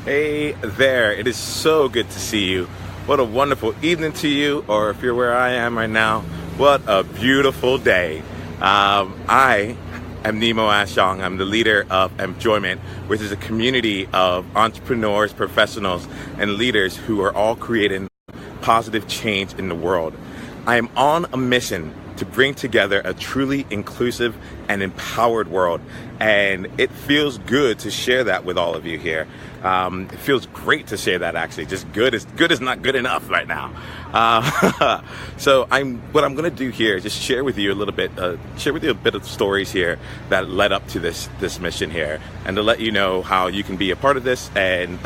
Hey there, it is so good to see you. What a wonderful evening to you, or if you're where I am right now, what a beautiful day. I am Nemo Ashong. I'm the leader of Enjoyment, which is a community of entrepreneurs, professionals, and leaders who are all creating positive change in the world. I am on a mission to bring together a truly inclusive and empowered world. And it feels good to share that with all of you here. It feels great to share that, actually. Just good is not good enough right now. So what I'm going to do here is just share with you a little bit, share with you a bit of stories here that led up to this mission here, and to let you know how you can be a part of this and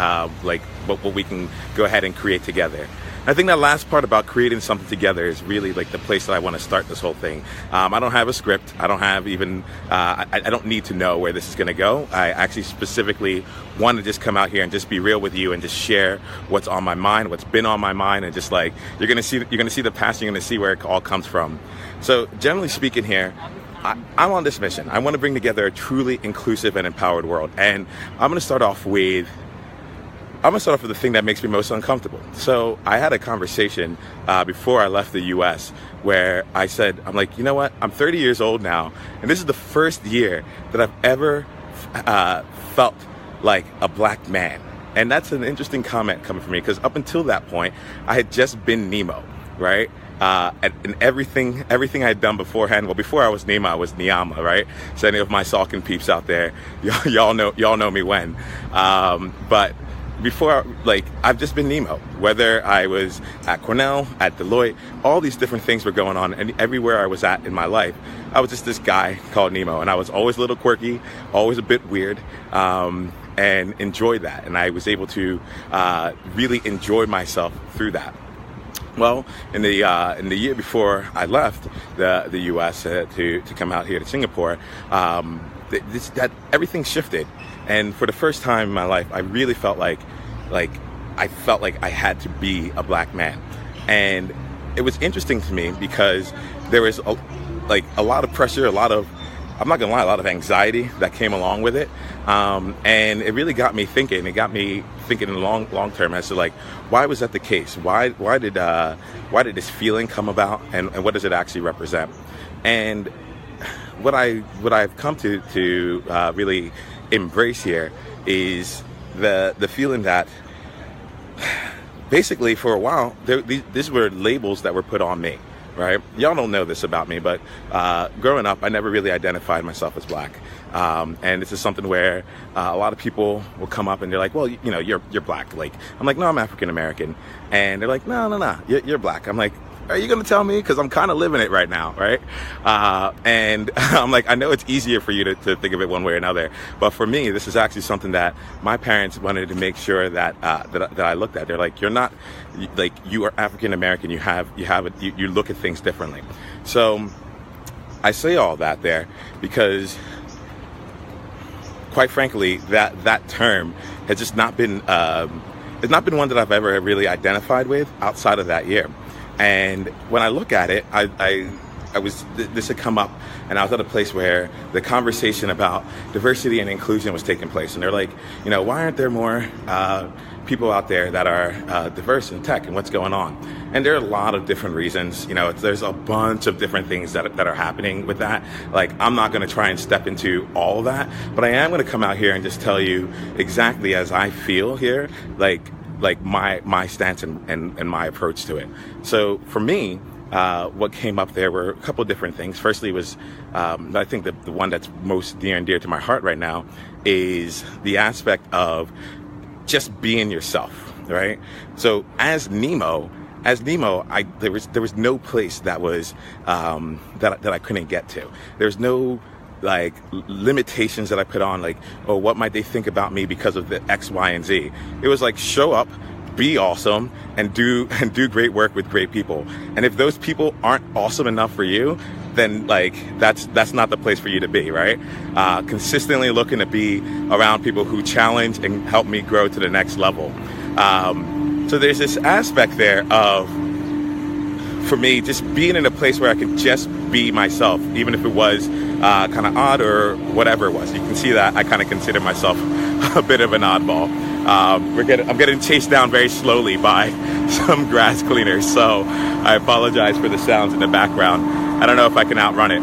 what we can go ahead and create together. I think that last part about creating something together is really like the place that I want to start this whole thing. I don't have a script. I don't have even, I don't need to know where this is going to go. I actually specifically want to just come out here and just be real with you and just share what's on my mind, what's been on my mind, and just like, you're going to see the past, you're going to see where it all comes from. So generally speaking here, I'm on this mission. I want to bring together a truly inclusive and empowered world. And I'm going to start off with the thing that makes me most uncomfortable. So I had a conversation before I left the US where I said, I'm like, you know what? I'm 30 years old now, and this is the first year that I've ever felt like a black man. And that's an interesting comment coming from me, because up until that point, I had just been Nemo, right? And everything I had done beforehand. Well, before I was Nemo, I was Niyama, right? So any of my Salkin peeps out there, y'all know me when. But before, I've just been Nemo. Whether I was at Cornell, at Deloitte, all these different things were going on, and everywhere I was at in my life, I was just this guy called Nemo, and I was always a little quirky, always a bit weird, and enjoyed that. And I was able to really enjoy myself through that. Well, in the year before I left the U.S. to come out here to Singapore, that everything shifted. And for the first time in my life, I really felt like I had to be a black man. And it was interesting to me because there was a lot of pressure, I'm not gonna lie, a lot of anxiety that came along with it. And it really got me thinking. It got me thinking in the long term as to why was that the case? Why did this feeling come about, and what does it actually represent? And what I've come to really embrace here is the feeling that basically for a while these were labels that were put on me, right? Y'all don't know this about me, but growing up I never really identified myself as black, and this is something where a lot of people will come up and they're like, well, you're black. I'm like, no, I'm African American. And they're like, no, you're black. I'm like, are you going to tell me? Because I'm kind of living it right now, right? And I'm like, I know it's easier for you to think of it one way or another, but for me, this is actually something that my parents wanted to make sure that I looked at. They're like, you're not, you are African American. You look at things differently. So I say all that there because, quite frankly, that term has just not been, it's not been one that I've ever really identified with outside of that year. And when I look at it, this had come up, and I was at a place where the conversation about diversity and inclusion was taking place. And they're like, why aren't there more people out there that are diverse in tech, and what's going on? And there are a lot of different reasons. There's a bunch of different things that are happening with that. I'm not going to try and step into all of that, but I am going to come out here and just tell you exactly as I feel here, my stance and my approach to it. So for me, what came up there were a couple of different things. Firstly was, I think the one that's most near and dear to my heart right now is the aspect of just being yourself, right? So as Nemo, there was no place that was that I couldn't get to. There's no limitations that I put on, what might they think about me because of the X, Y, and Z. It was show up, be awesome, and do great work with great people. And if those people aren't awesome enough for you, then that's not the place for you to be, right? Consistently looking to be around people who challenge and help me grow to the next level. So there's this aspect there of, for me, just being in a place where I could just be myself, even if it was kind of odd or whatever it was. You can see that I kind of consider myself a bit of an oddball. I'm getting chased down very slowly by some grass cleaners, so I apologize for the sounds in the background. I don't know if I can outrun it.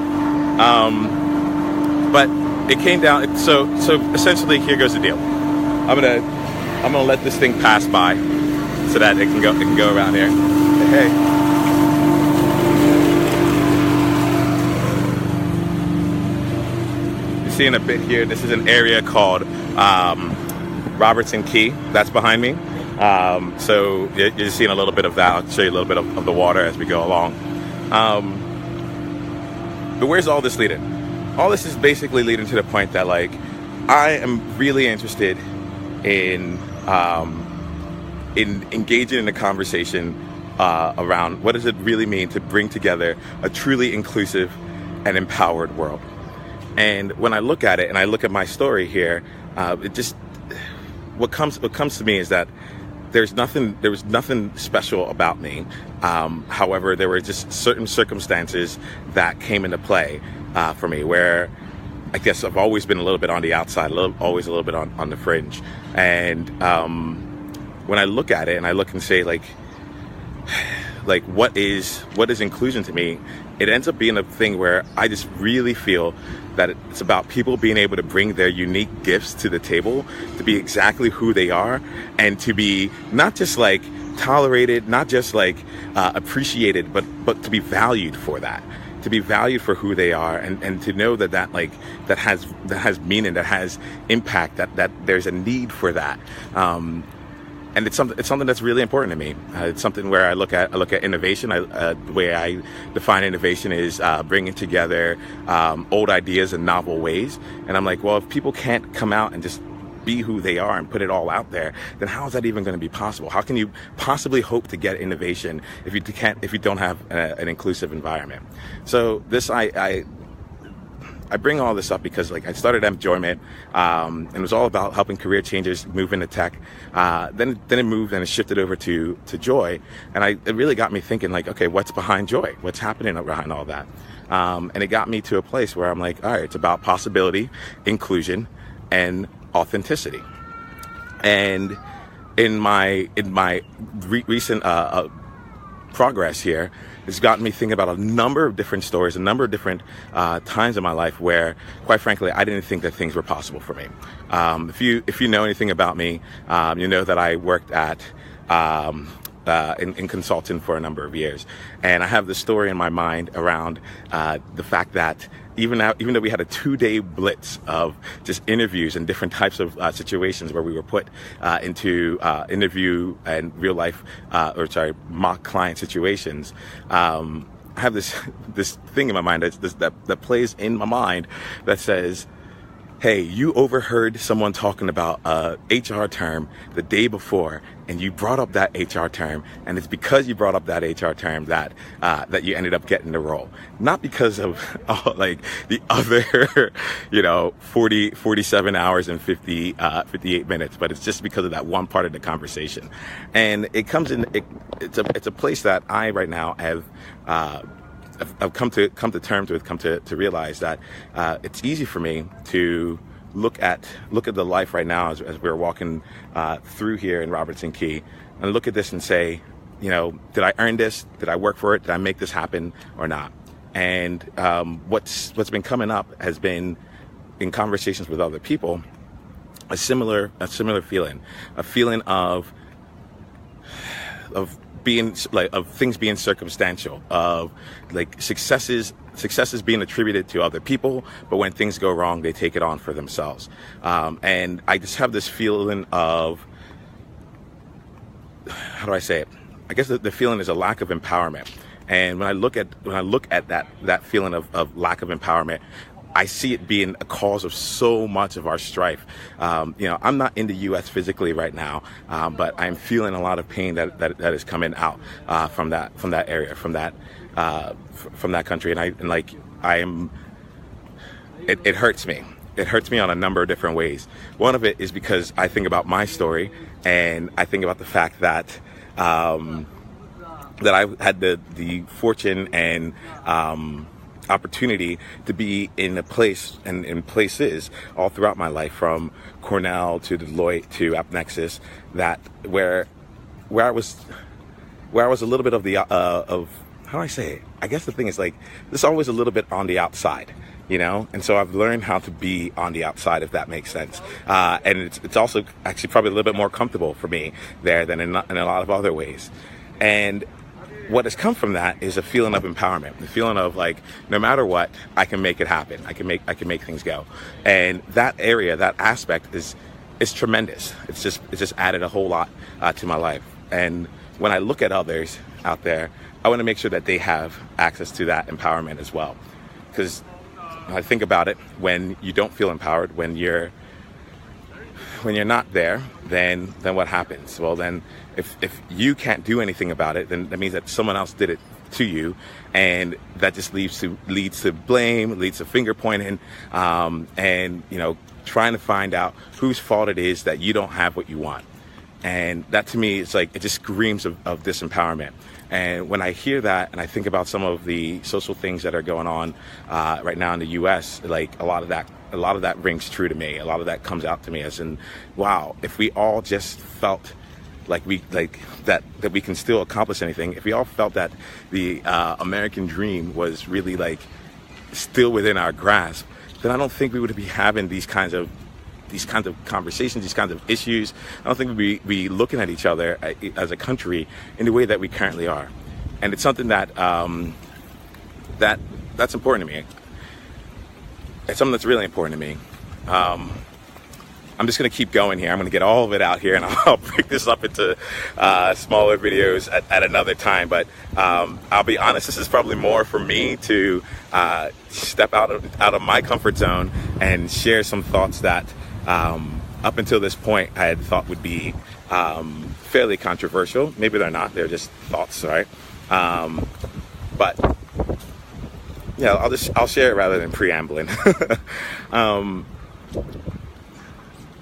But it came down. So essentially, here goes the deal. I'm gonna let this thing pass by so that it can go around here. Hey. You're seeing a bit here. This is an area called Robertson Key. That's behind me. So you're seeing a little bit of that. I'll show you a little bit of the water as we go along. But where's all this leading? All this is basically leading to the point that, like, I am really interested in engaging in a conversation around what does it really mean to bring together a truly inclusive and empowered world. And when I look at it and I look at my story here, what comes to me is that there was nothing special about me. However, there were just certain circumstances that came into play for me where I guess I've always been a little bit on the outside, always a little bit on the fringe. And when I look at it and I look and say, like what is inclusion to me, it ends up being a thing where I just really feel that it's about people being able to bring their unique gifts to the table, to be exactly who they are, and to be not just like tolerated, not just like appreciated, but to be valued for that, to be valued for who they are, and to know that has meaning, that has impact, that there's a need for that. And it's something that's really important to me. It's something where I look at innovation. The way I define innovation is bringing together old ideas in novel ways. And I'm like, well, if people can't come out and just be who they are and put it all out there, then how is that even going to be possible? How can you possibly hope to get innovation if you don't have an inclusive environment? So I bring all this up because, like, I started Enjoyment, and it was all about helping career changers move into tech. Then it moved and it shifted over to Joy, and it really got me thinking, like, okay, what's behind Joy? What's happening behind all that? And it got me to a place where I'm like, all right, it's about possibility, inclusion, and authenticity. And in my recent progress here, it's gotten me thinking about a number of different stories, a number of different times in my life where, quite frankly, I didn't think that things were possible for me. If you know anything about me, you know that I worked at in consulting for a number of years, and I have this story in my mind around the fact that even though we had a 2-day blitz of just interviews and different types of situations where we were put into interview and real life mock client situations, I have this thing in my mind that plays in my mind that says, hey, you overheard someone talking about a HR term the day before, and you brought up that HR term, and it's because you brought up that HR term that you ended up getting the role. Not because of like the other, 47 hours and 58 minutes, but it's just because of that one part of the conversation. And it comes in, it's a place that I right now have I've come to terms with, come to realize that it's easy for me to look at the life right now as we're walking through here in Robertson Key, and look at this and say, did I earn this? Did I work for it? Did I make this happen or not? And what's been coming up has been, in conversations with other people, a similar feeling, a feeling of things being circumstantial, of like successes being attributed to other people, but when things go wrong, they take it on for themselves. And I just have this feeling of, how do I say it? I guess the feeling is a lack of empowerment. And when I look at that feeling of lack of empowerment, I see it being a cause of so much of our strife. I'm not in the U.S. physically right now, but I'm feeling a lot of pain that is coming out from that area, from that country, it hurts me. It hurts me on a number of different ways. One of it is because I think about my story, and I think about the fact that I had the fortune and opportunity to be in a place and in places all throughout my life, from Cornell to Deloitte to AppNexus, that where I was a little bit of the of how do I say it? I guess the thing is, like, there's always a little bit on the outside, you know? And so I've learned how to be on the outside, if that makes sense. And it's also actually probably a little bit more comfortable for me there than in a lot of other ways. And what has come from that is a feeling of empowerment, the feeling of, like, no matter what, I can make it happen. I can make things go. And that area, that aspect is tremendous. It's just added a whole lot to my life. And when I look at others out there, I want to make sure that they have access to that empowerment as well. Because I think about it, when you don't feel empowered, when you're not there, then what happens? Well, then if you can't do anything about it, then that means that someone else did it to you, and that just leads to blame, leads to finger pointing, and trying to find out whose fault it is that you don't have what you want. And that, to me, it's like, it just screams of disempowerment. And when I hear that, and I think about some of the social things that are going on right now in the U.S., like, a lot of that rings true to me. A lot of that comes out to me as in, wow, if we all just felt like that we can still accomplish anything, if we all felt that the American dream was really, like, still within our grasp, then I don't think we would be having these kinds of conversations, these kinds of issues. I don't think we'd be looking at each other as a country in the way that we currently are. And it's something that that's important to me. It's something that's really important to me. I'm just going to keep going here. I'm going to get all of it out here, and I'll break this up into smaller videos at another time. But I'll be honest, this is probably more for me to step out of my comfort zone and share some thoughts that up until this point I had thought would be fairly controversial. Maybe they're not. They're just thoughts, right? But yeah, I'll share it rather than preambling.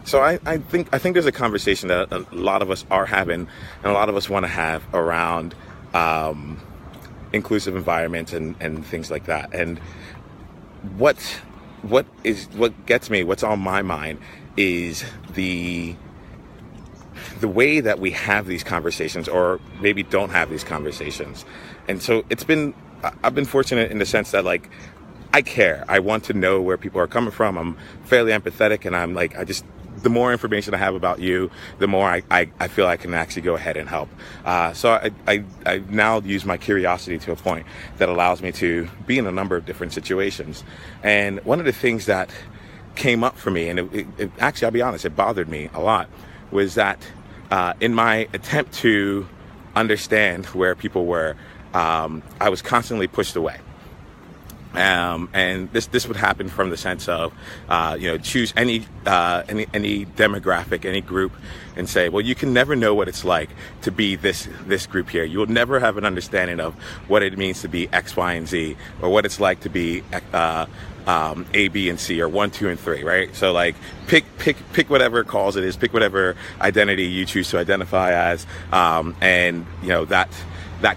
So I think there's a conversation that a lot of us are having, and a lot of us want to have, around inclusive environments and things like that. And what gets me, what's on my mind, is the way that we have these conversations, or maybe don't have these conversations. And so I've been fortunate in the sense that, like, I care. I want to know where people are coming from. I'm fairly empathetic, and I'm like, the more information I have about you, the more I feel I can actually go ahead and help. So I now use my curiosity to a point that allows me to be in a number of different situations. And one of the things that came up for me, and it actually, I'll be honest, it bothered me a lot, was that in my attempt to understand where people were, I was constantly pushed away. And this would happen from the sense of, choose any demographic, any group, and say, well, you can never know what it's like to be this group here. You'll never have an understanding of what it means to be X, Y, and Z, or what it's like to be A, B, and C, or 1, 2, and 3, right? So, like, pick whatever cause it is, pick whatever identity you choose to identify as, and that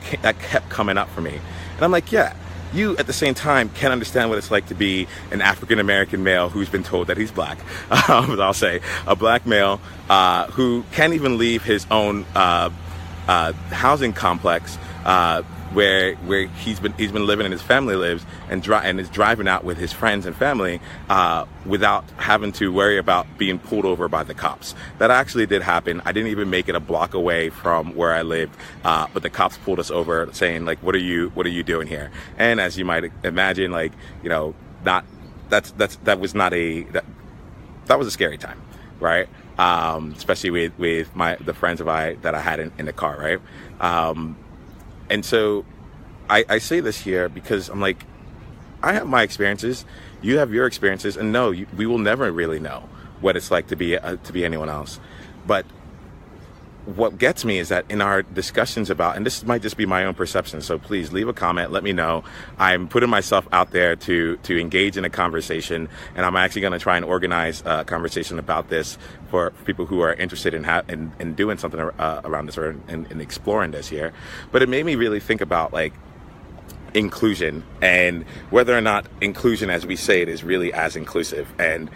kept coming up for me, and I'm like, yeah. You, at the same time, can understand what it's like to be an African-American male who's been told that he's black. I'll say a black male who can't even leave his own housing complex where he's been living and his family lives, and is driving out with his friends and family without having to worry about being pulled over by the cops. That actually did happen. I didn't even make it a block away from where I lived, but the cops pulled us over, saying, like, what are you doing here? And as you might imagine, like, that was a scary time, right? Especially with the friends that I had in the car, right? And so I say this here because I'm like, I have my experiences, you have your experiences, and no, we will never really know what it's like to be anyone else. But what gets me is that in our discussions about, and this might just be my own perception, so please leave a comment, let me know. I'm putting myself out there to engage in a conversation, and I'm actually going to try and organize a conversation about this for people who are interested in doing something around this, or in exploring this here. But it made me really think about, like, inclusion and whether or not inclusion as we say it is really as inclusive. And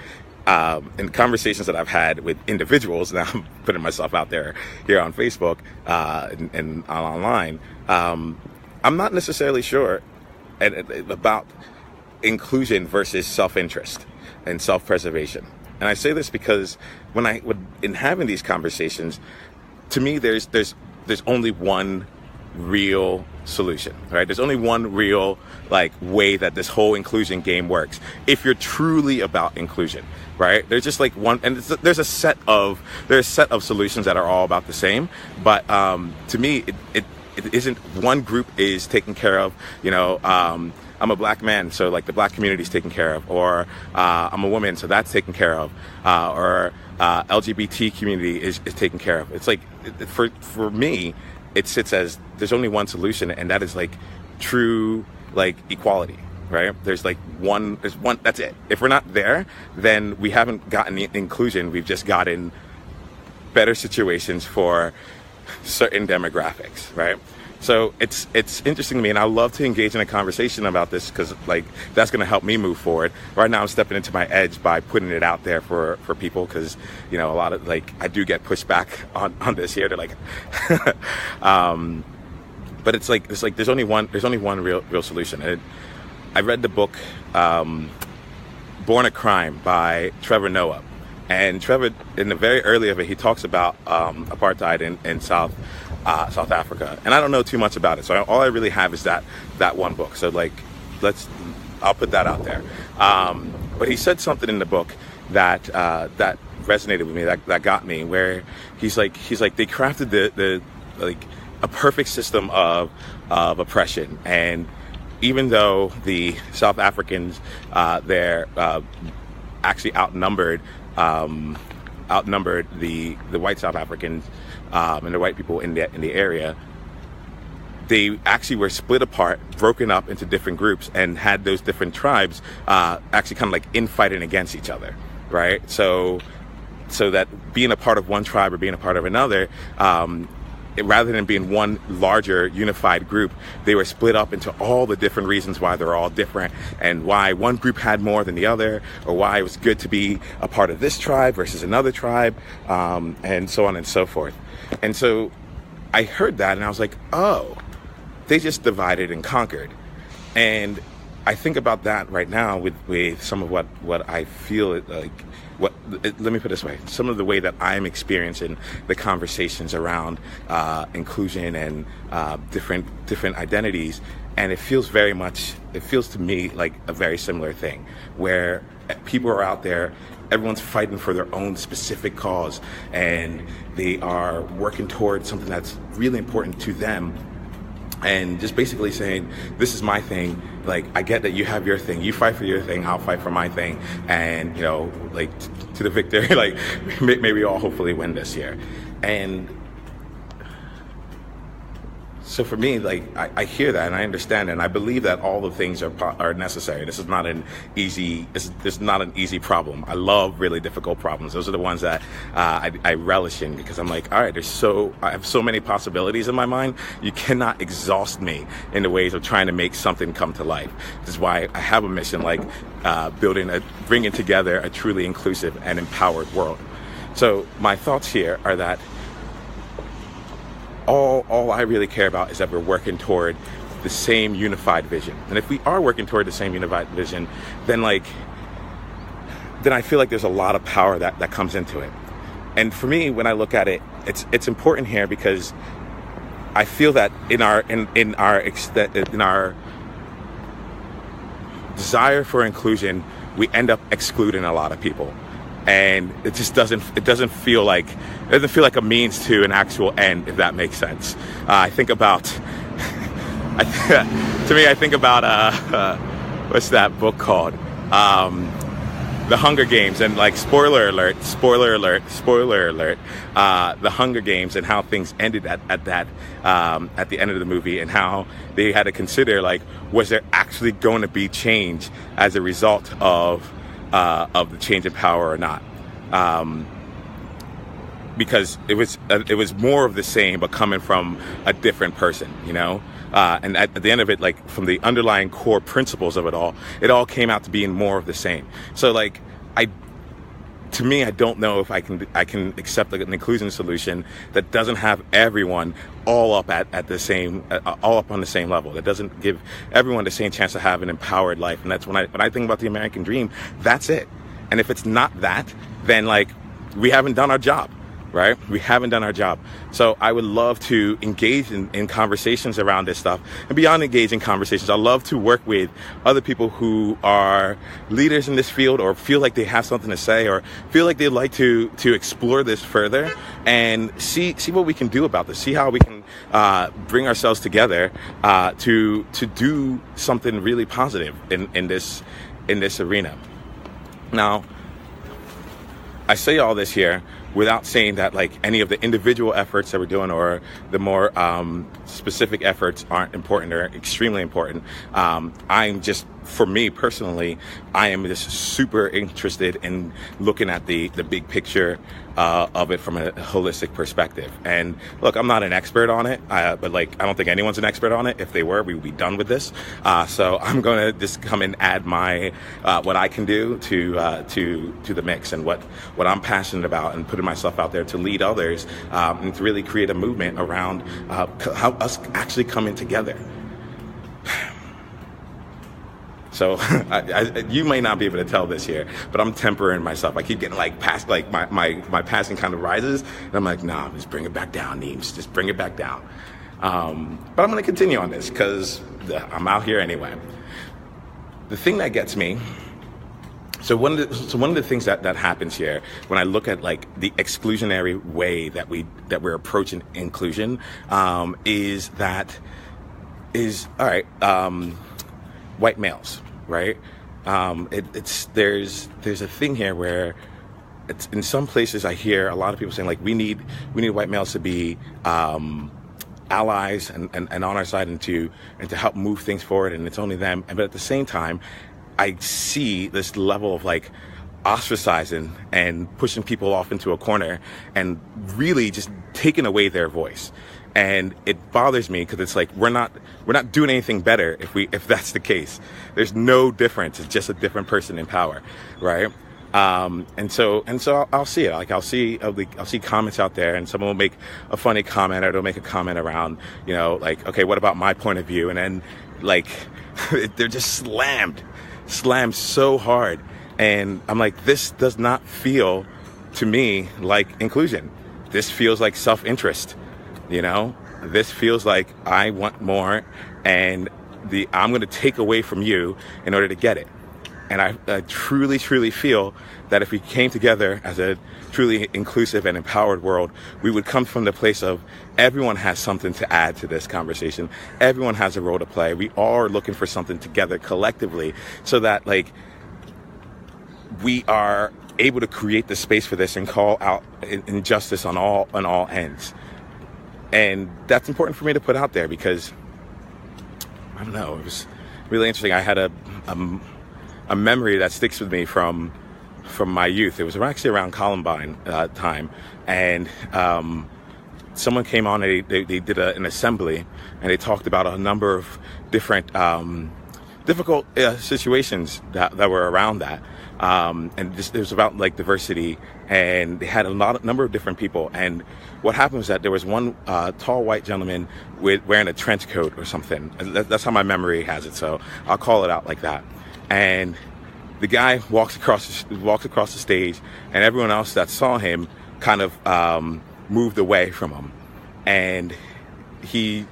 in conversations that I've had with individuals, now I'm putting myself out there here on Facebook and online, I'm not necessarily sure about inclusion versus self-interest and self-preservation. And I say this because in having these conversations, to me, there's only one real solution, right? There's only one real way that this whole inclusion game works. If you're truly about inclusion, right? There's just one, and there's a set of solutions that are all about the same. But to me, it isn't one group is taken care of. I'm a black man, so the black community is taken care of, or I'm a woman, so that's taken care of, or LGBT community is taken care of. It's for me, it sits as there's only one solution, and that is true equality, right? There's one, that's it. If we're not there, then we haven't gotten inclusion. We've just gotten better situations for certain demographics, right? So it's interesting to me, and I love to engage in a conversation about this because that's going to help me move forward. Right now, I'm stepping into my edge by putting it out there for people because a lot of I do get pushback on this here. They're but it's there's only one real solution. And I read the book Born a Crime by Trevor Noah, and Trevor, in the very early of it, he talks about apartheid in South Africa, and I don't know too much about it, so all I really have is that one book. So I'll put that out there. But he said something in the book that resonated with me, that got me, where he's like they crafted the a perfect system of oppression, and even though the South Africans they're actually outnumbered the white South Africans and the white people in the area, they actually were split apart, broken up into different groups, and had those different tribes actually kind of infighting against each other, right? So that being a part of one tribe or being a part of another, rather than being one larger unified group, they were split up into all the different reasons why they're all different, and why one group had more than the other, or why it was good to be a part of this tribe versus another tribe, and so on and so forth. And so I heard that and I was like, oh, they just divided and conquered. And I think about that right now with some of what I feel let me put it this way, some of the way that I'm experiencing the conversations around inclusion and different identities, and it feels to me like a very similar thing, where people are out there, everyone's fighting for their own specific cause, and they are working towards something that's really important to them, and just basically saying, this is my thing. I get that you have your thing. You fight for your thing. I'll fight for my thing. And, to the victor, maybe all hopefully win this year. And so for me, I hear that and I understand it, and I believe that all the things are necessary. This is not an easy problem. I love really difficult problems. Those are the ones that I relish in, because I'm all right, I have so many possibilities in my mind. You cannot exhaust me in the ways of trying to make something come to life. This is why I have a mission bringing together a truly inclusive and empowered world. So my thoughts here are that all I really care about is that we're working toward the same unified vision. And if we are working toward the same unified vision, then I feel like there's a lot of power that comes into it. And for me, when I look at it, it's important here because I feel that in our desire for inclusion, we end up excluding a lot of people. And it just doesn't feel like a means to an actual end, if that makes sense. I think about what's that book called? The Hunger Games, and spoiler alert, The Hunger Games, and how things ended at the end of the movie, and how they had to consider was there actually going to be change as a result of the change in power or not. because it was more of the same, but coming from a different person, you know. And at the end of it, like from the underlying core principles of it all came out to being more of the same. So like to me, I don't know if I can accept an inclusion solution that doesn't have everyone all up at the same, all up on the same level. That doesn't give everyone the same chance to have an empowered life. And that's when I think about the American dream, that's it. And if it's not that, then like we haven't done our job, right? We haven't done our job. So I would love to engage in conversations around this stuff. And beyond engaging conversations, I love to work with other people who are leaders in this field, or feel like they have something to say, or feel like they'd like to explore this further and see what we can do about this. See how we can bring ourselves together to do something really positive in this arena. Now, I say all this here without saying that like any of the individual efforts that we're doing or the more specific efforts aren't important or extremely important. I'm just, for me personally, I am just super interested in looking at the big picture of it from a holistic perspective. And look, I'm not an expert on it, but like I don't think anyone's an expert on it. If they were, we would be done with this. So I'm going to just come and add my what I can do to the mix, and what I'm passionate about, and putting myself out there to lead others and to really create a movement around how us actually coming together. So you may not be able to tell this here, but I'm tempering myself. I keep getting like past, like my passing kind of rises, and I'm like, nah, just bring it back down, Neems. Just bring it back down. But I'm going to continue on this because I'm out here anyway. The thing that gets me. So one of the things that happens here when I look at like the exclusionary way that we're approaching inclusion is all right. White males, right? There's a thing here where it's, in some places I hear a lot of people saying like we need white males to be allies and on our side and to help move things forward, and it's only them. But at the same time, I see this level of like ostracizing and pushing people off into a corner and really just taking away their voice. And it bothers me because it's like we're not doing anything better if that's the case. There's no difference. It's just a different person in power, right? And so I'll see it. Like I'll see comments out there, and someone will make a funny comment, or they'll make a comment around, you know, like, okay, what about my point of view? And then like they're just slammed so hard, and I'm like, this does not feel to me like inclusion. This feels like self-interest. You know, this feels like I want more, and I'm going to take away from you in order to get it. And I truly, truly feel that if we came together as a truly inclusive and empowered world, we would come from the place of everyone has something to add to this conversation. Everyone has a role to play. We all are looking for something together collectively, so that like we are able to create the space for this and call out injustice on all ends. And that's important for me to put out there because, I don't know, it was really interesting. I had a memory that sticks with me from my youth. It was actually around Columbine time, and someone came on, and they did an assembly, and they talked about a number of different difficult situations that were around that. And it was about like diversity, and they had a number of different people. And what happened was that there was one tall white gentleman wearing a trench coat or something. That's how my memory has it, so I'll call it out like that. And the guy walks across the stage, and everyone else that saw him kind of moved away from him. And he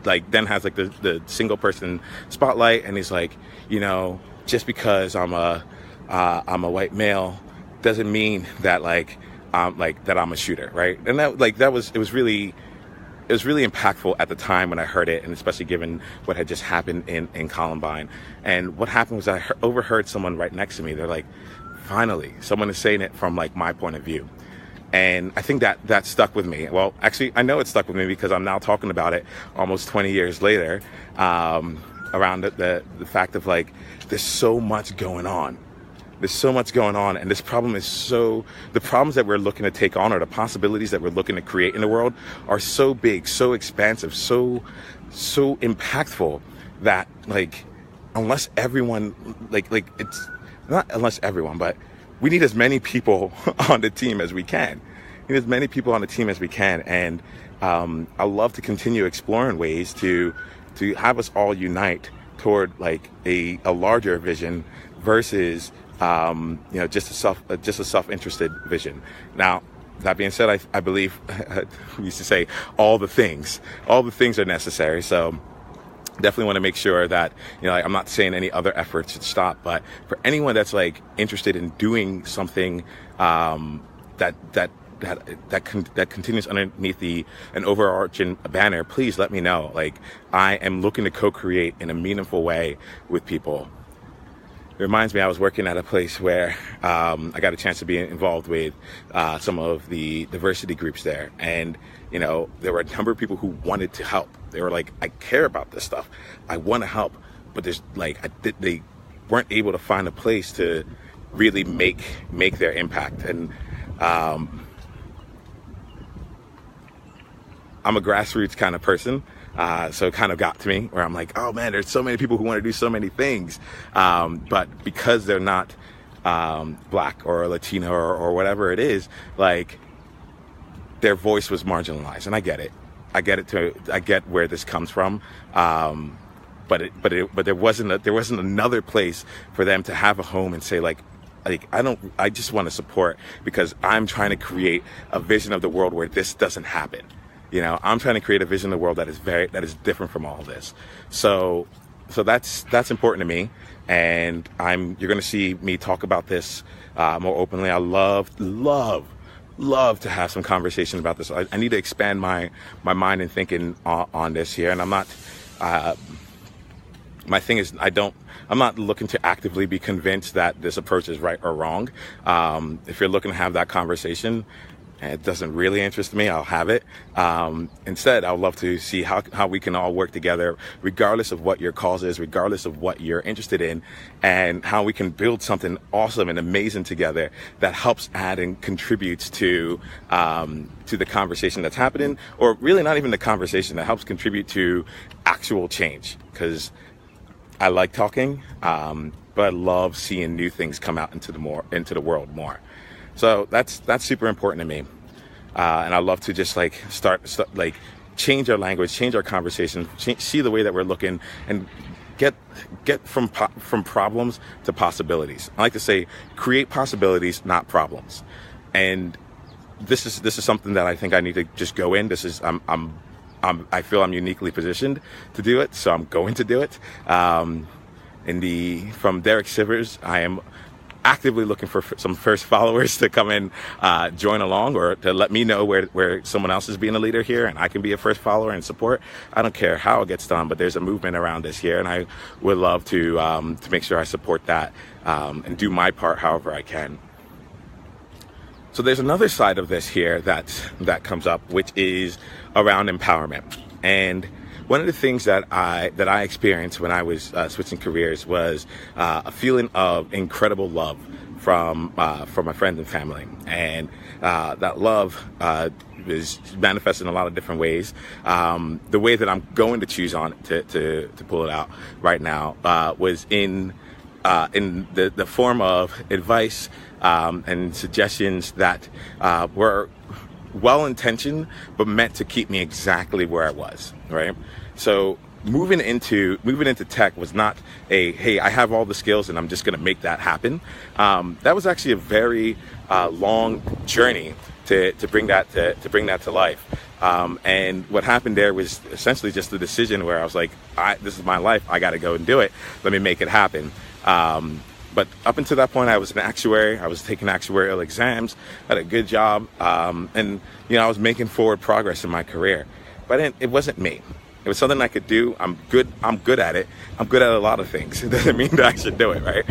like then has like the single person spotlight, and he's like, you know, just because I'm a white male doesn't mean that that I'm a shooter, right? And it was really impactful at the time when I heard it, and especially given what had just happened in Columbine. And what happened was I overheard someone right next to me. They're like, finally, someone is saying it from like my point of view. And I think that stuck with me. Well, actually, I know it stuck with me because I'm now talking about it almost 20 years later, around the fact of like, there's so much going on. There's so much going on, and this problem is the problems that we're looking to take on, or the possibilities that we're looking to create in the world, are so big, so expansive, so impactful that, like, unless everyone, it's not unless everyone, but we need as many people on the team as we can. We need as many people on the team as we can, and I love to continue exploring ways to have us all unite toward, like, a larger vision versus just a self-interested vision. Now, that being said, I believe we used to say all the things are necessary. So definitely want to make sure that, I'm not saying any other efforts should stop, but for anyone that's, like, interested in doing something that continues underneath an overarching banner, please let me know. Like, I am looking to co-create in a meaningful way with people. It reminds me, I was working at a place where I got a chance to be involved with some of the diversity groups there, and there were a number of people who wanted to help. They were like, I care about this stuff, I want to help, but there's they weren't able to find a place to really make their impact. And I'm a grassroots kind of person, so it kind of got to me where I'm like, oh man, there's so many people who want to do so many things, but because they're not black or Latino or whatever it is, like, their voice was marginalized. And I get it. I get where this comes from, but there wasn't another place for them to have a home and say, like, I just want to support, because I'm trying to create a vision of the world where this doesn't happen. I'm trying to create a vision of the world that is different from all of this. So that's important to me, and you're going to see me talk about this more openly. I love to have some conversation about this. I need to expand my mind and thinking on this here, and I'm not. My thing is, I'm not looking to actively be convinced that this approach is right or wrong. If you're looking to have that conversation, and it doesn't really interest me, I'll have it. Instead, I would love to see how we can all work together, regardless of what your cause is, regardless of what you're interested in, and how we can build something awesome and amazing together that helps add and contributes to the conversation that's happening, or really not even the conversation, that helps contribute to actual change. Because I like talking, but I love seeing new things come out into the world more. So that's super important to me, and I love to just start change our language, change our conversation, see the way that we're looking, and get from problems to possibilities. I like to say, create possibilities, not problems. And this is something that I think I need to just go in. I feel I'm uniquely positioned to do it, so I'm going to do it. From Derek Sivers, I am actively looking for some first followers to come in, join along, or to let me know where someone else is being a leader here, and I can be a first follower and support. I don't care how it gets done, but there's a movement around this here, and I would love to make sure I support that and do my part however I can. So there's another side of this here that comes up, which is around empowerment. And one of the things that I experienced when I was switching careers was a feeling of incredible love from my friends and family, and that love is manifested in a lot of different ways. The way that I'm going to choose on to pull it out right now was in the form of advice and suggestions that were well-intentioned but meant to keep me exactly where I was, right? So moving into tech was not hey, I have all the skills and I'm just going to make that happen. That was actually a very long journey to bring that to life. And what happened there was essentially just the decision where I was like, this is my life. I got to go and do it. Let me make it happen. But up until that point, I was an actuary. I was taking actuarial exams, had a good job, and I was making forward progress in my career. But it wasn't me. It was something I could do. I'm good at it. I'm good at a lot of things. It doesn't mean that I should do it, right?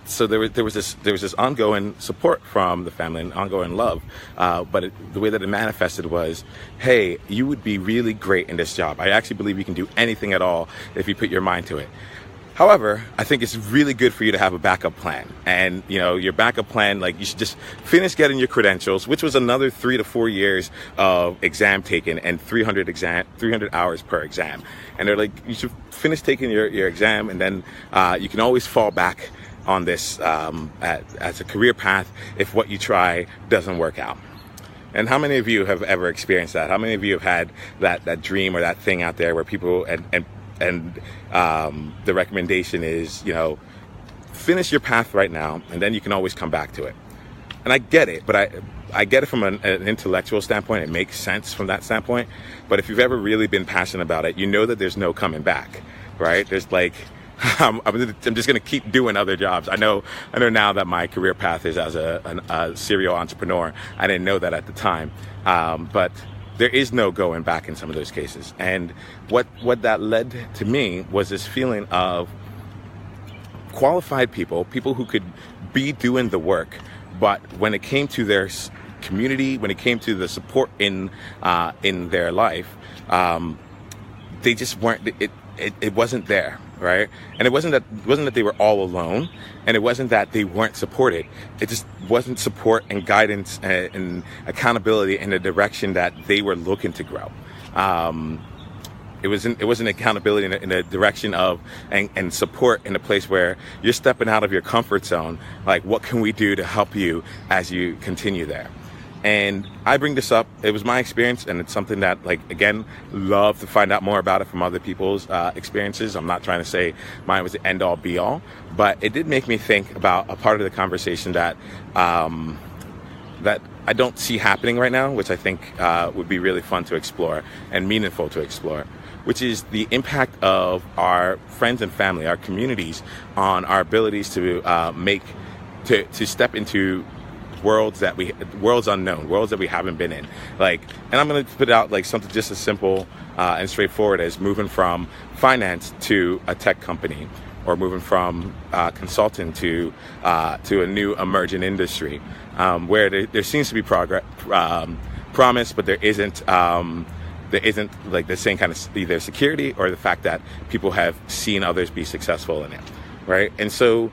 So there was this ongoing support from the family and ongoing love, but the way that it manifested was, hey, you would be really great in this job. I actually believe you can do anything at all if you put your mind to it. However, I think it's really good for you to have a backup plan. And, your backup plan, like, you should just finish getting your credentials, which was another 3 to 4 years of exam taken and 300 hours per exam. And they're like, you should finish taking your exam, and then you can always fall back on this as a career path if what you try doesn't work out. And how many of you have ever experienced that? How many of you have had that dream or that thing out there where people and the recommendation is, finish your path right now, and then you can always come back to it. And I get it, but I get it from an intellectual standpoint. It makes sense from that standpoint. But if you've ever really been passionate about it, you know that there's no coming back, right? There's like, I'm just going to keep doing other jobs. I know now that my career path is as a serial entrepreneur. I didn't know that at the time, but there is no going back in some of those cases. And what that led to me was this feeling of qualified people who could be doing the work, but when it came to their community, when it came to the support in their life, they just weren't. It wasn't there, right? And it wasn't that they were all alone, and it wasn't that they weren't supported. It just wasn't support and guidance and accountability in the direction that they were looking to grow. It wasn't accountability in a direction of and support in a place where you're stepping out of your comfort zone. Like, what can we do to help you as you continue there? And I bring this up. It was my experience, and it's something that, like, again, love to find out more about it from other people's experiences. I'm not trying to say mine was the end-all, be-all, but it did make me think about a part of the conversation that that I don't see happening right now, which I think would be really fun to explore and meaningful to explore, which is the impact of our friends and family, our communities, on our abilities to to step into worlds unknown, worlds that we haven't been in. Like, and I'm going to put out like something just as simple and straightforward as moving from finance to a tech company, or moving from consulting to a new emerging industry, where there seems to be promise, but there isn't like the same kind of either security or the fact that people have seen others be successful in it, right? And so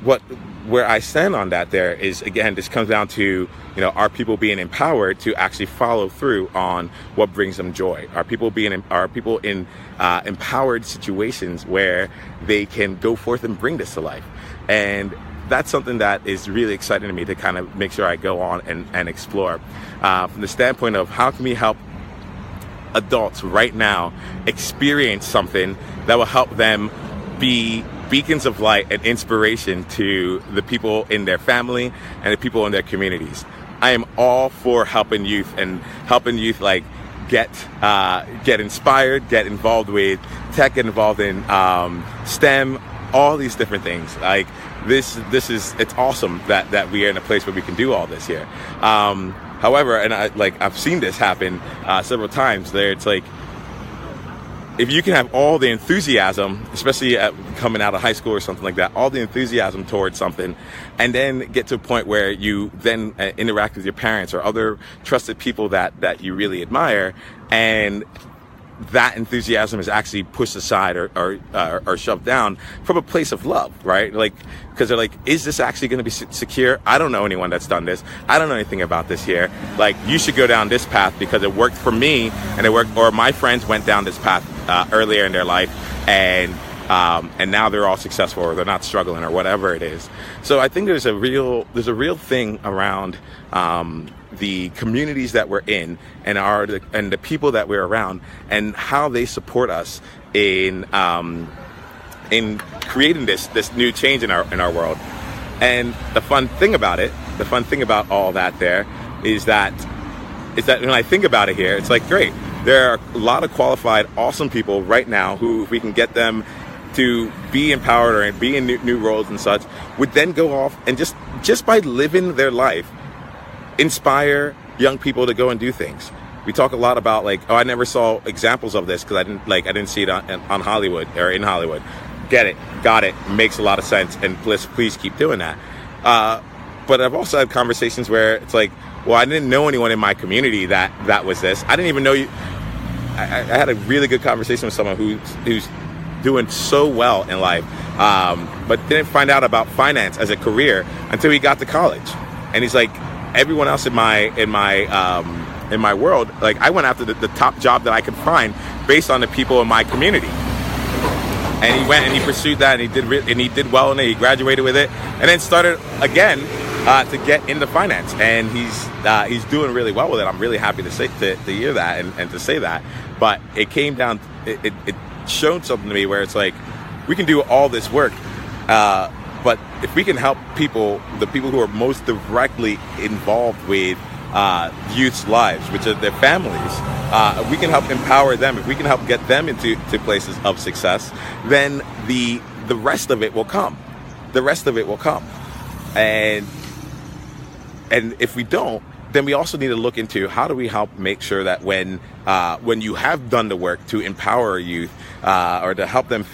where I stand on that there is, again, this comes down to, are people being empowered to actually follow through on what brings them joy? Are people in empowered situations where they can go forth and bring this to life? And that's something that is really exciting to me to kind of make sure I go on and explore from the standpoint of how can we help adults right now experience something that will help them be beacons of light and inspiration to the people in their family and the people in their communities. I am all for helping youth like get inspired, get involved with tech, get involved in STEM, all these different things. Like this is it's awesome that we are in a place where we can do all this here. However, and I've seen this happen several times. There, it's like, if you can have all the enthusiasm, especially coming out of high school or something like that, all the enthusiasm towards something, and then get to a point where you then interact with your parents or other trusted people that you really admire, and that enthusiasm is actually pushed aside or shoved down from a place of love, right? Like, because they're like, is this actually going to be secure? I don't know anyone that's done this. I don't know anything about this here. Like, you should go down this path because it worked for me, and it worked, or my friends went down this path earlier in their life, and now they're all successful, or they're not struggling, or whatever it is. So I think there's a real thing around the communities that we're in and the people that we're around, and how they support us in creating this new change in our world. And the fun thing about all that there is that when I think about it here, it's like, great, there are a lot of qualified, awesome people right now who, if we can get them to be empowered or be in new roles and such, would then go off and just by living their life, inspire young people to go and do things. We talk a lot about, like, I never saw examples of this because I didn't see it on Hollywood or in Hollywood. Get it, got it, makes a lot of sense, and please keep doing that. But I've also had conversations where it's like, well, I didn't know anyone in my community that was this. I didn't even know you. I had a really good conversation with someone whose doing so well in life, but didn't find out about finance as a career until he got to college. And he's like, everyone else in my world, like I went after the top job that I could find based on the people in my community. And he went and he pursued that, and he did well in it. He graduated with it, and then started again to get into finance. And he's doing really well with it. I'm really happy to hear that and to say that. But it came down, it showed something to me where it's like, we can do all this work, but if we can help the people who are most directly involved with youth's lives, which are their families, we can help empower them. If we can help get them into places of success, then the rest of it will come. The rest of it will come. And if we don't, then we also need to look into how do we help make sure that when you have done the work to empower youth or to help them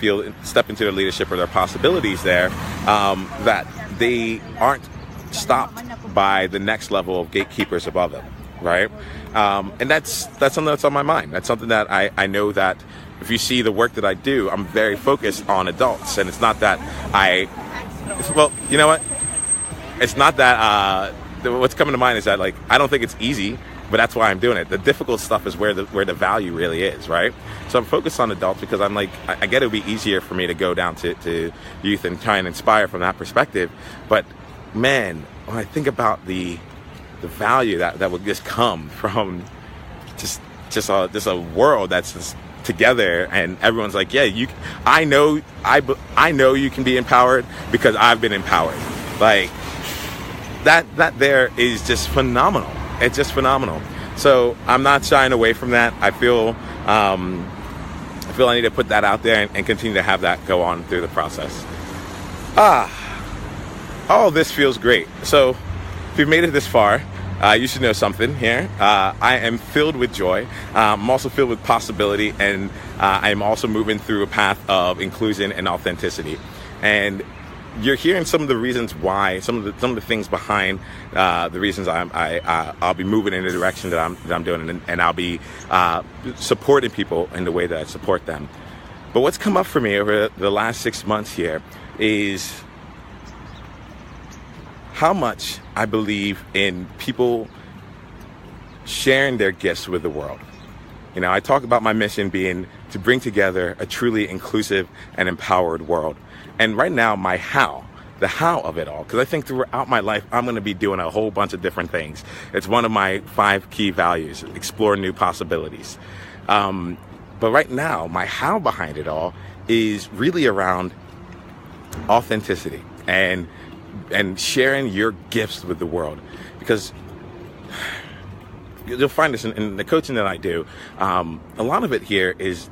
step into their leadership or their possibilities there, that they aren't stopped by the next level of gatekeepers above them, right? And that's something that's on my mind. That's something that I know that if you see the work that I do, I'm very focused on adults. And it's not that well, you know what? It's not that, what's coming to mind is that, like, I don't think it's easy, but that's why I'm doing it. The difficult stuff is where the value really is, right? So I'm focused on adults because I'm like, I get it would be easier for me to go down to youth and try and inspire from that perspective. But man, when I think about the value that would just come from just a world that's just together, and everyone's like, yeah, I know you can be empowered because I've been empowered. Like that there is just phenomenal. It's just phenomenal. So I'm not shying away from that. I feel I need to put that out there and continue to have that go on through the process. All of this feels great. So if you've made it this far, you should know something here. I am filled with joy. I'm also filled with possibility, and I'm also moving through a path of inclusion and authenticity. And you're hearing some of the reasons why, some of the things behind the reasons I'll be moving in the direction that I'm doing, and I'll be supporting people in the way that I support them. But what's come up for me over the last 6 months here is how much I believe in people sharing their gifts with the world. You know, I talk about my mission being to bring together a truly inclusive and empowered world. And right now, the how of it all, because I think throughout my life, I'm going to be doing a whole bunch of different things. It's one of my 5 key values, explore new possibilities. But right now, my how behind it all is really around authenticity and sharing your gifts with the world. Because you'll find this in the coaching that I do, a lot of it here is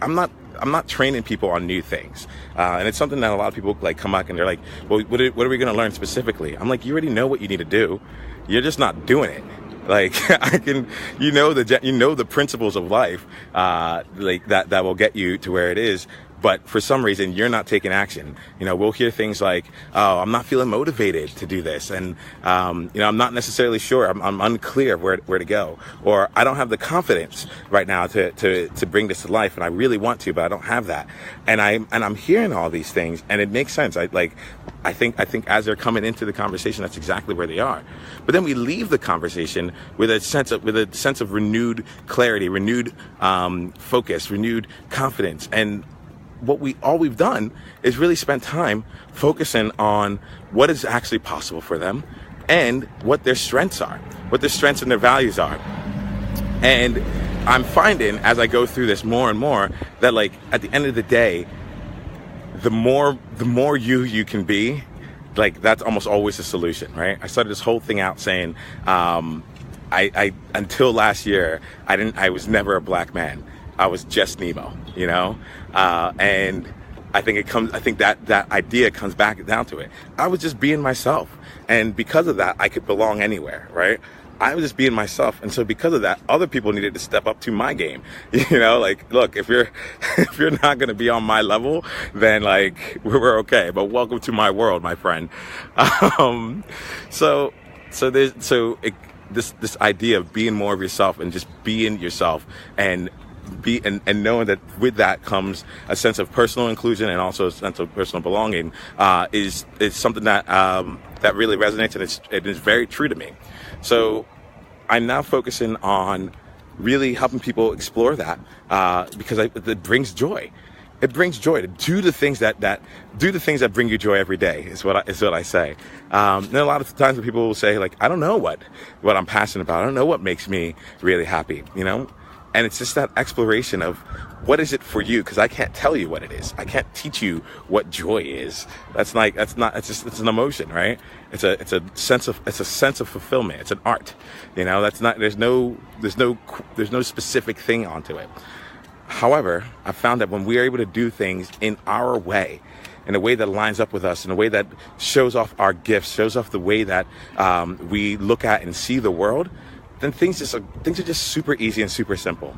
I'm not training people on new things, and it's something that a lot of people like come back and they're like, well, what are we going to learn specifically? I'm like, you already know what you need to do, you're just not doing it. Like you know the principles of life, like that will get you to where it is. But for some reason, you're not taking action. You know, we'll hear things like, oh, I'm not feeling motivated to do this. And, you know, I'm not necessarily sure. I'm unclear where to go. Or I don't have the confidence right now to bring this to life. And I really want to, but I don't have that. And I'm hearing all these things, and it makes sense. I think as they're coming into the conversation, that's exactly where they are. But then we leave the conversation with a sense of renewed clarity, renewed focus, renewed confidence. And all we've done is really spent time focusing on what is actually possible for them and what their strengths are, what their strengths and their values are. And I'm finding as I go through this more and more that, like, at the end of the day, the more you can be, like, that's almost always the solution, right? I started this whole thing out saying, I until last year, I was never a black man. I was just Nemo, you know? And I think that idea comes back down to it. I was just being myself. And because of that, I could belong anywhere, right? I was just being myself. And so because of that, other people needed to step up to my game. You know, like, look, if you're not going to be on my level, then, like, we're okay. But welcome to my world, my friend. This idea of being more of yourself and just being yourself and and knowing that with that comes a sense of personal inclusion and also a sense of personal belonging is something that that really resonates, and it is very true to me. So I'm now focusing on really helping people explore that because it brings joy. It brings joy to do the things that bring you joy every day. Is what I say. And a lot of times when people will say, like, I don't know what I'm passionate about. I don't know what makes me really happy. And it's just that exploration of what is it for you? Because I can't tell you what it is. I can't teach you what joy is. It's an emotion, right? It's a sense of fulfillment. It's an art. There's no specific thing onto it. However, I found that when we are able to do things in our way, in a way that lines up with us, in a way that shows off our gifts, shows off the way that we look at and see the world, then things are just super easy and super simple.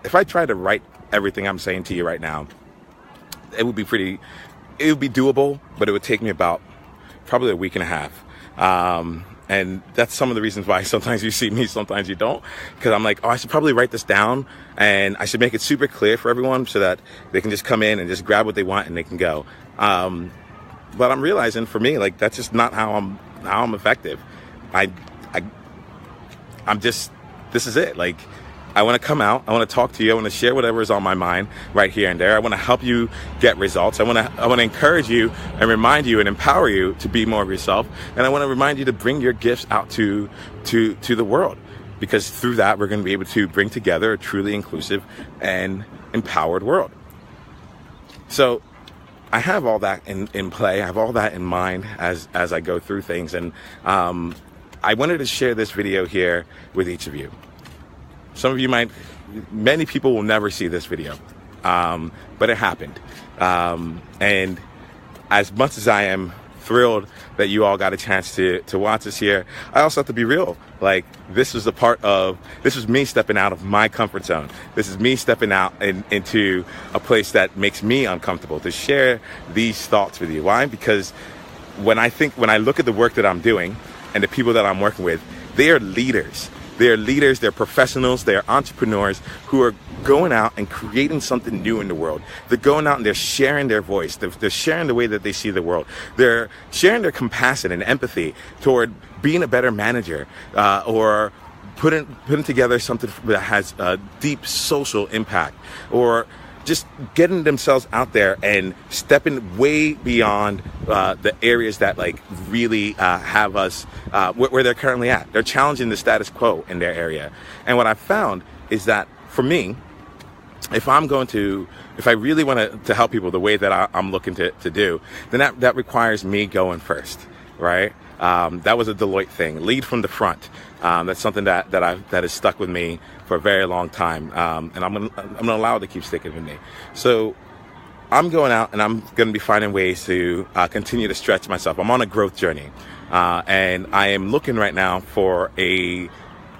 If I tried to write everything I'm saying to you right now, it would be doable, but it would take me about probably a week and a half. And that's some of the reasons why sometimes you see me, sometimes you don't. Because I'm like, I should probably write this down, and I should make it super clear for everyone so that they can just come in and just grab what they want and they can go. But I'm realizing for me, like, that's just not how I'm effective. This is it. Like, I want to come out, I want to talk to you, I want to share whatever is on my mind right here and there. I want to help you get results. I want to encourage you and remind you and empower you to be more of yourself. And I want to remind you to bring your gifts out to the world, because through that we're going to be able to bring together a truly inclusive and empowered world. So I have all that in play. I have all that in mind as I go through things. And I wanted to share this video here with each of you. Many people will never see this video, but it happened. And as much as I am thrilled that you all got a chance to watch this here, I also have to be real. Like, this was me stepping out of my comfort zone. This is me stepping out into a place that makes me uncomfortable to share these thoughts with you. Why? Because when I look at the work that I'm doing and the people that I'm working with, they are leaders. They're leaders, they're professionals, they're entrepreneurs who are going out and creating something new in the world. They're going out and they're sharing their voice. They're sharing the way that they see the world. They're sharing their compassion and empathy toward being a better manager, or putting together something that has a deep social impact, or just getting themselves out there and stepping way beyond the areas that really have us where they're currently at. They're challenging the status quo in their area. And what I've found is that for me, if I really want to help people the way that I'm looking to do, then that requires me going first, right? That was a Deloitte thing, lead from the front. That's something that has stuck with me for a very long time, and I'm gonna allow it to keep sticking with me. So I'm going out and I'm gonna be finding ways to continue to stretch myself. I'm on a growth journey, and I am looking right now for a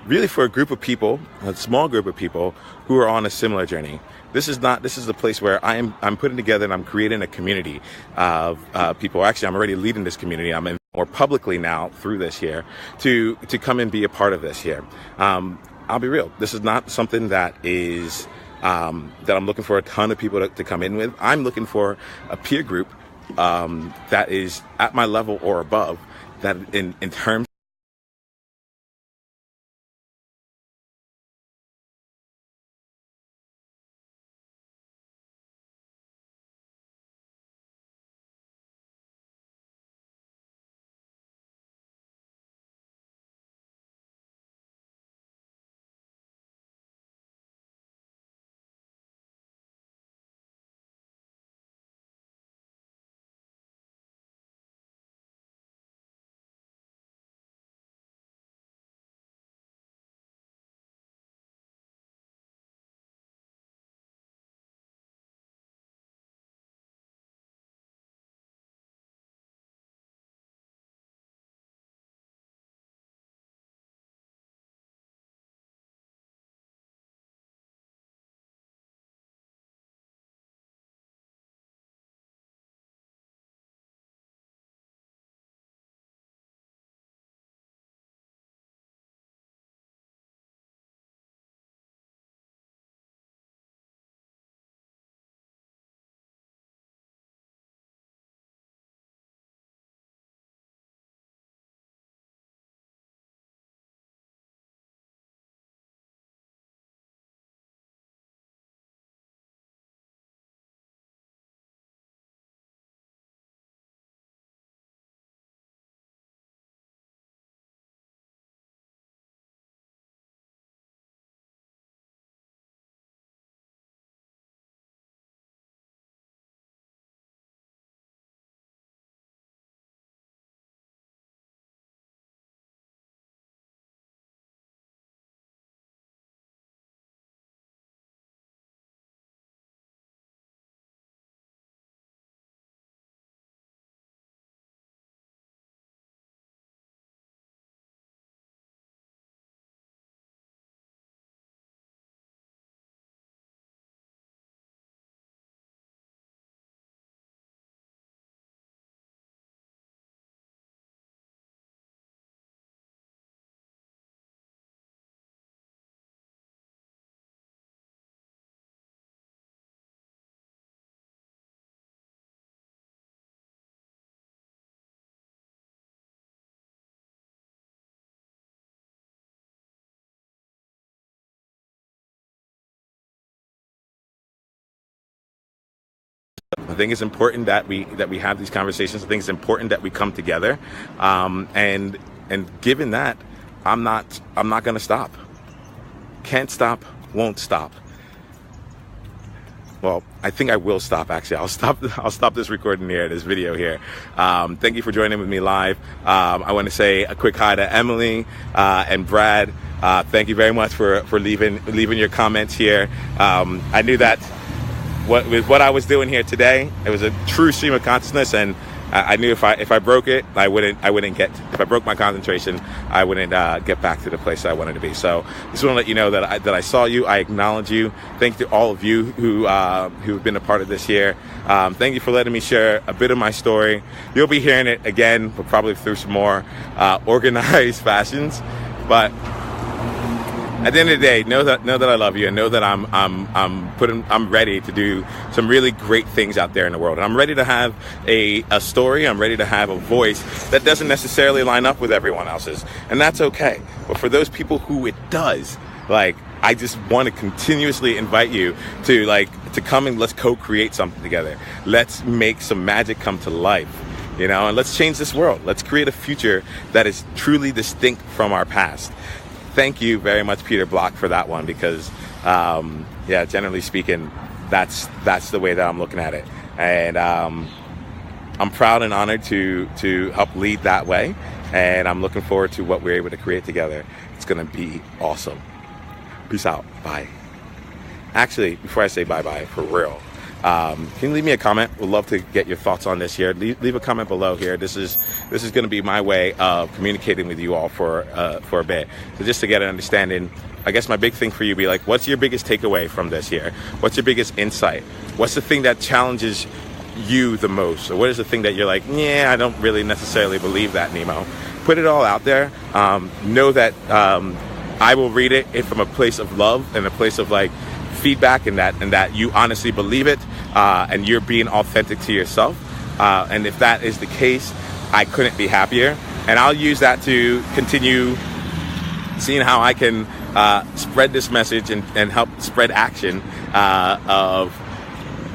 group of people, a small group of people who are on a similar journey. This is a place where I'm putting together and I'm creating a community of people. Actually, I'm already leading this community. I'm in more publicly now through this here to come and be a part of this here. I'll be real. This is not something that is that I'm looking for a ton of people to come in with. I'm looking for a peer group that is at my level or above, that in terms I think it's important that we have these conversations. I think it's important that we come together. And given that, I'm not going to stop. Can't stop, won't stop. Well, I think I will stop, actually. I'll stop this recording here, this video here. Thank you for joining with me live. I want to say a quick hi to Emily and Brad. Thank you very much for leaving your comments here. I knew that with what I was doing here today, it was a true stream of consciousness, and I knew if I broke it, I wouldn't get. If I broke my concentration, I wouldn't get back to the place I wanted to be. So just want to let you know that I saw you. I acknowledge you. Thank you to all of you who've been a part of this year. Thank you for letting me share a bit of my story. You'll be hearing it again, but probably through some more organized fashions. But at the end of the day, know that I love you, and know that I'm ready to do some really great things out there in the world. And I'm ready to have a story. I'm ready to have a voice that doesn't necessarily line up with everyone else's, and that's okay. But for those people who it does, I just want to continuously invite you to come and let's co-create something together. Let's make some magic come to life. And let's change this world. Let's create a future that is truly distinct from our past. Thank you very much, Peter Block, for that one, because generally speaking, that's the way that I'm looking at it, and I'm proud and honored to help lead that way, and I'm looking forward to what we're able to create together. It's going to be awesome. Peace out. Bye. Actually, before I say bye-bye, for real, can you leave me a comment? We'd love to get your thoughts on this here. Leave a comment below here. This is going to be my way of communicating with you all for a bit. So just to get an understanding, I guess my big thing for you be what's your biggest takeaway from this year? What's your biggest insight? What's the thing that challenges you the most? Or what is the thing that you're I don't really necessarily believe that, Nemo? Put it all out there. Know that I will read it from a place of love and a place of feedback, and that you honestly believe it, and you're being authentic to yourself, and if that is the case, I couldn't be happier, and I'll use that to continue seeing how I can spread this message and help spread action of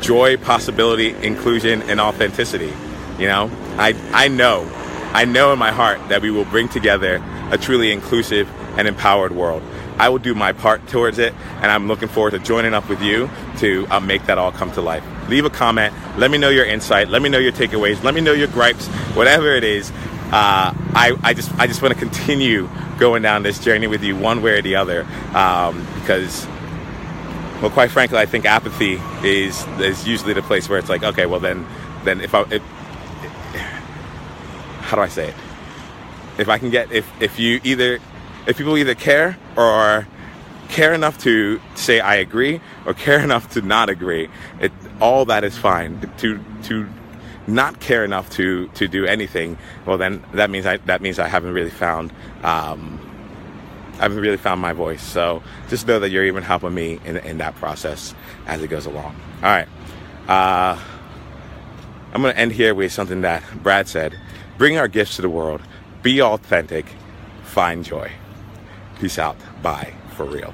joy, possibility, inclusion, and authenticity. I know in my heart that we will bring together a truly inclusive and empowered world. I will do my part towards it, and I'm looking forward to joining up with you to make that all come to life. Leave a comment. Let me know your insight. Let me know your takeaways. Let me know your gripes. Whatever it is, I just want to continue going down this journey with you, one way or the other, because, well, quite frankly, I think apathy is usually the place where it's okay, well then how do I say it? If people either care or care enough to say I agree or care enough to not agree, all that is fine. To not care enough to do anything, well then that means I haven't really found my voice. So just know that you're even helping me in that process as it goes along. All right, I'm going to end here with something that Brad said: bring our gifts to the world, be authentic, find joy. Peace out. Bye. For real.